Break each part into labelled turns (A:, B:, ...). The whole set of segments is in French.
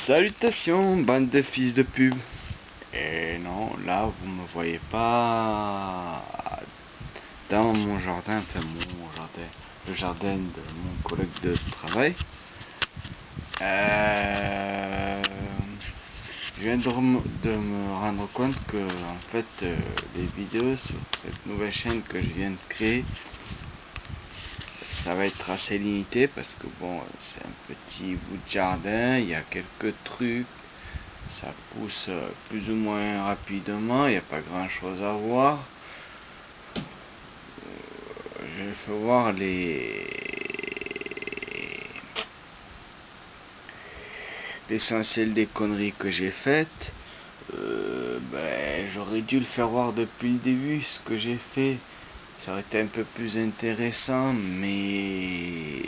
A: Salutations, bande de fils de pub. Et non, là vous me voyez pas dans mon jardin, enfin mon jardin, le jardin de mon collègue de travail. Je viens de me rendre compte que en fait les vidéos sur cette nouvelle chaîne que je viens de créer, ça va être assez limité parce que bon, c'est un petit bout de jardin, il y a quelques trucs, ça pousse plus ou moins rapidement, il n'y a pas grand chose à voir. Je vais faire voir l'essentiel des conneries que j'ai faites. J'aurais dû le faire voir depuis le début, ce que j'ai fait. Ça aurait été un peu plus intéressant, mais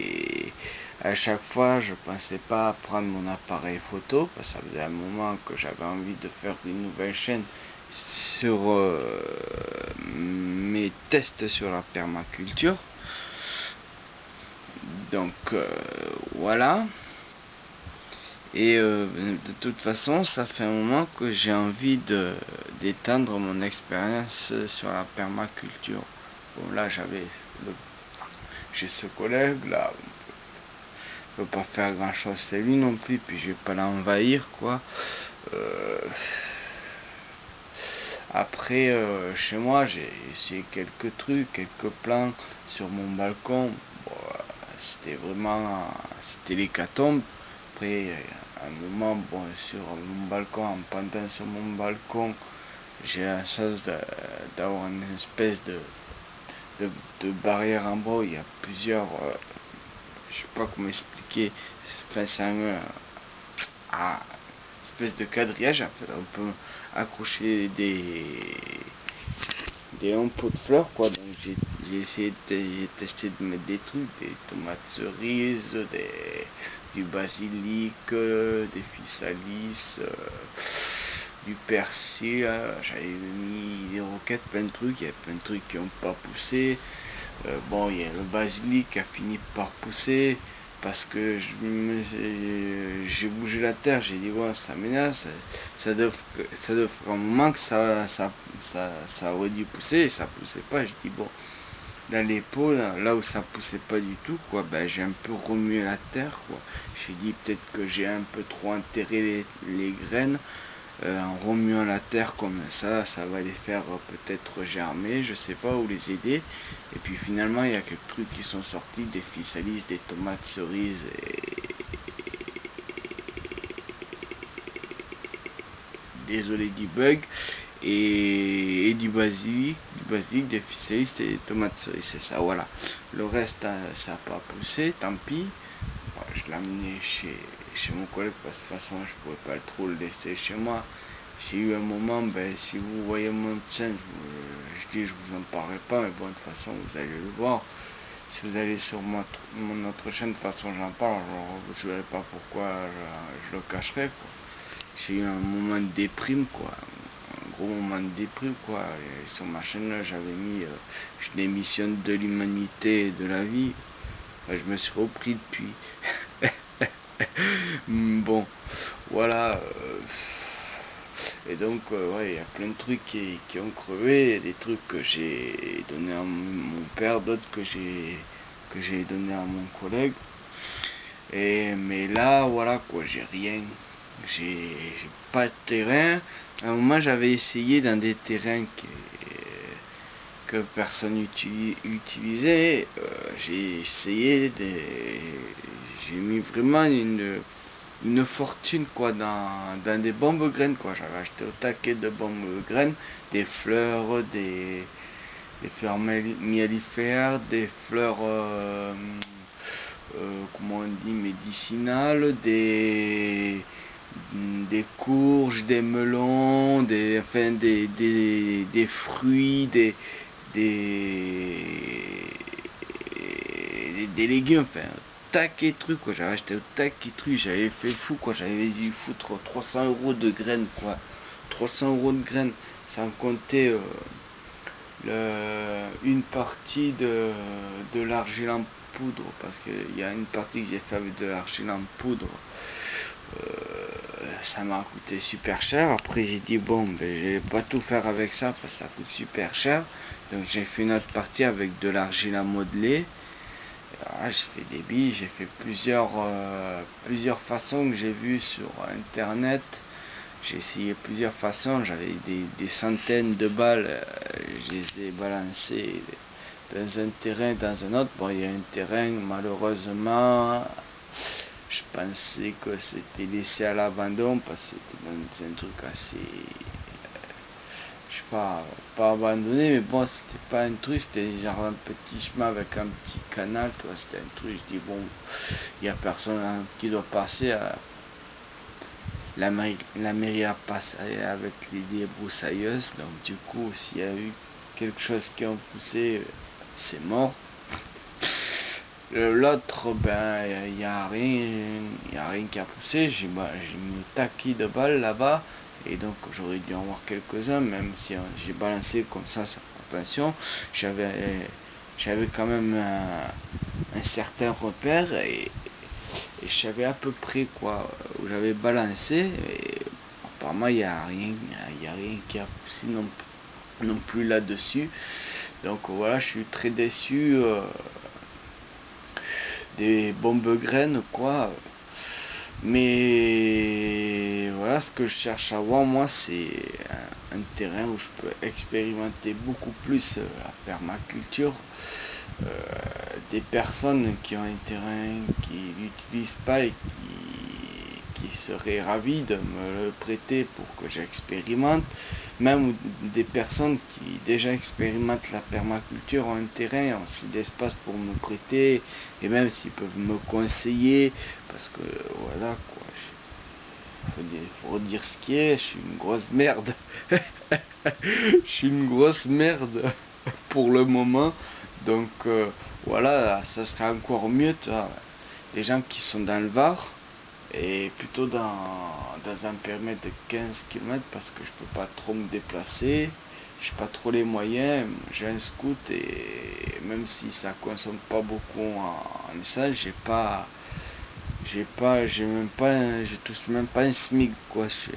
A: à chaque fois je pensais pas prendre mon appareil photo parce que ça faisait un moment que j'avais envie de faire une nouvelle chaîne sur mes tests sur la permaculture. Donc voilà. Et de toute façon, ça fait un moment que j'ai envie d'étendre mon expérience sur la permaculture. Bon, là, j'ai ce collègue là, on peut pas faire grand chose, c'est lui non plus, puis je vais pas l'envahir quoi. Après, chez moi, j'ai essayé quelques trucs, quelques plans sur mon balcon. Bon, c'était l'hécatombe. Après, à un moment, bon, sur mon balcon, en pendant sur mon balcon, j'ai la chance d'avoir une espèce de barrière en bois. Il y a plusieurs, je sais pas comment expliquer. Enfin, c'est espèce de quadrillage. En fait, on peut accrocher des longs pots de fleurs quoi. Donc j'ai essayé de tester de mettre des trucs, des tomates cerises, du basilic, des physalis, du persil. J'avais mis des roquettes, plein de trucs. Il y a plein de trucs qui n'ont pas poussé. Bon, il y a le basilic qui a fini par pousser parce que j'ai bougé la terre, j'ai dit ouais, ça m'énerve, ça devrait un moment que ça aurait dû pousser et ça poussait pas. J'ai dit bon, dans les pots là où ça poussait pas du tout quoi, ben j'ai un peu remué la terre quoi. J'ai dit peut-être que j'ai un peu trop enterré les graines. En remuant la terre comme ça va les faire peut-être germer, je sais pas, ou les aider. Et puis finalement, il y a quelques trucs qui sont sortis, des physalis, des tomates cerises désolé du bug, et du basilic, des physalis et des tomates cerises, c'est ça, voilà. Le reste, ça n'a pas poussé, tant pis. Je l'ai amené chez mon collègue parce que de toute façon je pouvais pas trop le laisser chez moi. J'ai eu un moment, si vous voyez mon chaîne, je vous en parlerai pas, mais bon, de toute façon vous allez le voir. Si vous allez sur mon autre chaîne, de toute façon j'en parle, je ne verrai pas pourquoi je le cacherai quoi. J'ai eu un moment de déprime quoi, un gros moment de déprime quoi. Et sur ma chaîne là, j'avais mis je démissionne de l'humanité et de la vie. Je me suis repris depuis. Bon, voilà. Et donc, ouais, il y a plein de trucs qui ont crevé, des trucs que j'ai donné à mon père, d'autres que j'ai donné à mon collègue. Mais là, voilà quoi, j'ai rien. J'ai pas de terrain. À un moment, j'avais essayé dans des terrains que personne utilisait. J'ai mis vraiment une fortune quoi dans des bombes graines quoi. J'avais acheté au taquet de bombes graines, des fleurs, des fleurs mellifères, des fleurs comment on dit, médicinales, des courges, des melons, des fruits, des légumes, enfin taquet de trucs quoi. J'avais acheté au taquet de trucs, j'avais fait fou quoi, j'avais dû foutre 300 € de graines quoi. 300 € de graines, sans compter une partie de l'argile en poudre, parce qu'il y a une partie que j'ai fait avec de l'argile en poudre. Ça m'a coûté super cher. Après j'ai dit bon, ben je vais pas tout faire avec ça parce que ça coûte super cher. Donc j'ai fait une autre partie avec de l'argile à modeler. J'ai fait des billes, j'ai fait plusieurs façons que j'ai vues sur internet. J'ai essayé plusieurs façons, j'avais des centaines de balles, je les ai balancées dans un terrain, dans un autre. Bon, il y a un terrain, malheureusement, je pensais que c'était laissé à l'abandon parce que c'était un truc assez, je sais pas abandonné, mais bon, c'était pas un truc, c'était genre un petit chemin avec un petit canal, toi, c'était un truc, je dis bon, il y a personne qui doit passer. La mairie a passé avec les débroussailleuses, donc du coup, s'il y a eu quelque chose qui a poussé, c'est mort. L'autre, ben, il n'y a rien qui a poussé. J'ai mis taquis de balles là-bas, et donc j'aurais dû en voir quelques-uns, même si j'ai balancé comme ça, sans attention. J'avais quand même un certain repère, et je savais à peu près quoi où j'avais balancé, et apparemment il y a rien qui a poussé non plus là-dessus. Donc voilà, je suis très déçu des bombes graines quoi. Mais voilà, ce que je cherche à voir moi, c'est un terrain où je peux expérimenter beaucoup plus la permaculture. Des personnes qui ont un terrain qui l'utilisent pas et qui seraient ravis de me le prêter pour que j'expérimente, même des personnes qui déjà expérimentent la permaculture ont un terrain, ont aussi d'espace pour me prêter, et même s'ils peuvent me conseiller, parce que voilà quoi, faut dire ce qui est, je suis une grosse merde. Je suis une grosse merde pour le moment. Donc voilà, ça serait encore mieux, tu vois, des gens qui sont dans le Var, et plutôt dans un périmètre de 15 km parce que je peux pas trop me déplacer, j'ai pas trop les moyens, j'ai un scoot, et même si ça consomme pas beaucoup en essence, je touche même pas un SMIC quoi. Je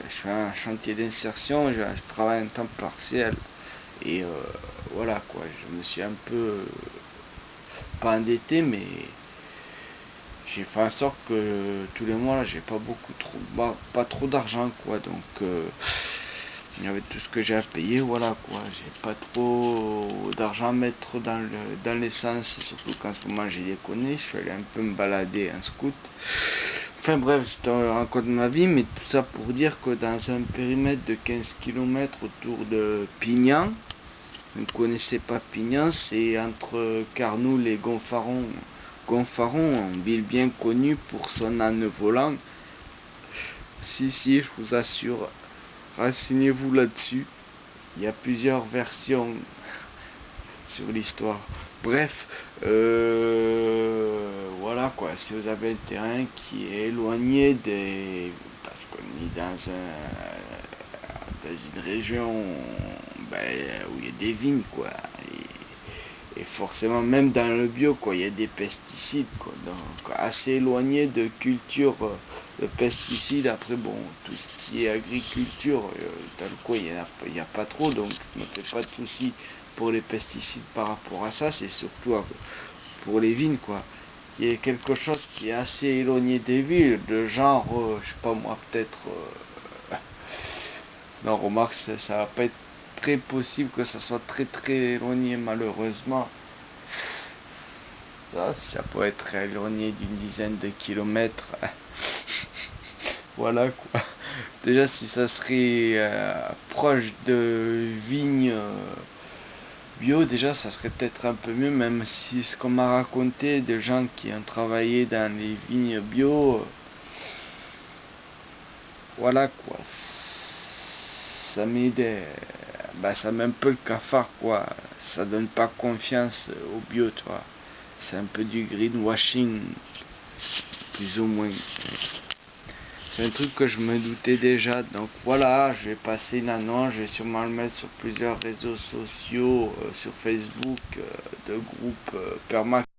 A: fais un chantier d'insertion, je travaille en temps partiel, et voilà quoi, je me suis un peu pas endetté, mais j'ai fait en sorte que tous les mois là, j'ai pas trop d'argent quoi, donc avec tout ce que j'ai à payer, voilà quoi, j'ai pas trop d'argent à mettre dans l'essence, surtout qu'en ce moment j'ai déconné, je suis allé un peu me balader en scoot. Enfin bref, c'est un raconte de ma vie, mais tout ça pour dire que dans un périmètre de 15 km autour de Pignan, vous ne connaissez pas Pignan, c'est entre Carnoul et Gonfaron. Gonfaron, une ville bien connue pour son âne volant. Si, je vous assure, renseignez-vous là-dessus. Il y a plusieurs versions sur l'histoire. Bref, voilà quoi, si vous avez un terrain qui est éloigné des... Parce qu'on est dans une région où il y a des vignes quoi. Et forcément, même dans le bio, quoi, il y a des pesticides, quoi. Donc, assez éloigné de culture de pesticides. Après, bon, tout ce qui est agriculture, dans le coin, il y a pas trop, donc je ne me fais pas de soucis pour les pesticides par rapport à ça. C'est surtout pour les vignes, quoi. Il y a quelque chose qui est assez éloigné des villes, de genre, je sais pas moi, peut-être... non, remarque, ça va pas être très possible que ça soit très éloigné, malheureusement. Ça peut être éloigné d'une dizaine de kilomètres. Voilà quoi. Déjà, si ça serait proche de vignes bio, déjà ça serait peut-être un peu mieux, même si ce qu'on m'a raconté des gens qui ont travaillé dans les vignes bio, voilà quoi. Ça m'aide, ça met un peu le cafard quoi. Ça donne pas confiance au bio, tu vois. C'est un peu du greenwashing, plus ou moins. C'est un truc que je me doutais déjà. Donc voilà, je vais passer une annonce, je vais sûrement le mettre sur plusieurs réseaux sociaux, sur Facebook, de groupes perma